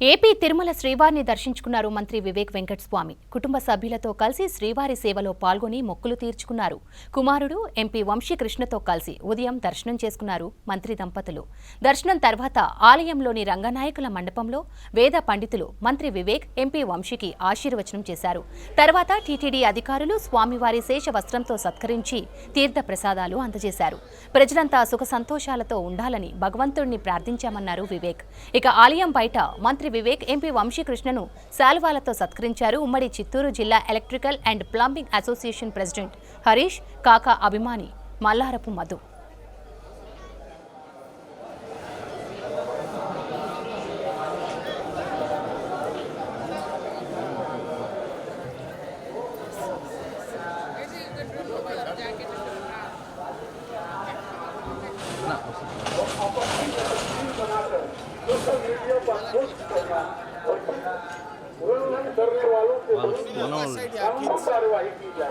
AP Tirumala శ్రీవారిని దర్శించుకున్నారు మంత్రి వివేక్ వెంకటస్వామి. కుటుంబ సభ్యులతో కలిసి శ్రీవారి సేవలో పాల్గొని మొక్కులు తీర్చుకున్నారు. కుమారుడు ఎంపీ వంశీకృష్ణతో కలిసి ఉదయం దర్శనం చేసుకున్నారు మంత్రి దంపతులు. దర్శనం తర్వాత ఆలయంలోని రంగనాయకుల మండపంలో వేద పండితులు మంత్రి వివేక్, ఎంపీ వంశీకి ఆశీర్వచనం చేశారు. తర్వాత టీటీడీ అధికారులు స్వామివారి శేష వస్త్రంతో సత్కరించి తీర్థ ప్రసాదాలు అందజేశారు. ప్రజలంతా సుఖ సంతోషాలతో ఉండాలని భగవంతుడిని ప్రార్థించామన్నారు వివేక్. ఇక ఆలయం బయట మంత్రి వివేక్, ఎంపీ వంశీకృష్ణను శాలువాలతో సత్కరించారు. ఉమ్మడి చిత్తూరు జిల్లా electrical and plumbing association president Harish, కాకా అభిమాని మల్లారపు మధు.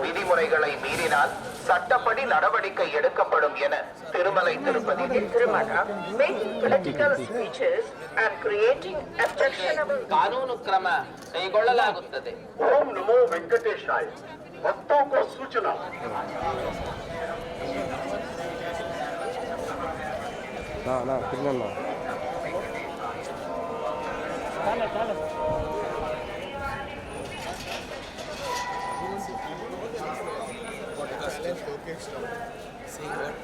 விதிமுறைகளை மீறினால் சட்டப்படி நடவடிக்கை எடுக்கப்படும் என திருமலை திருப்பதி ಕಾನೂನು ಕ್ರಮ ಕೈಗೊಳ್ಳಲಾಗುತ್ತದೆ. ಓಂ ನಮೋ ವೆಂಕಟೇಶಾಯ. ಭಕ್ತೋं ಸೂಚನಾ Seeing what?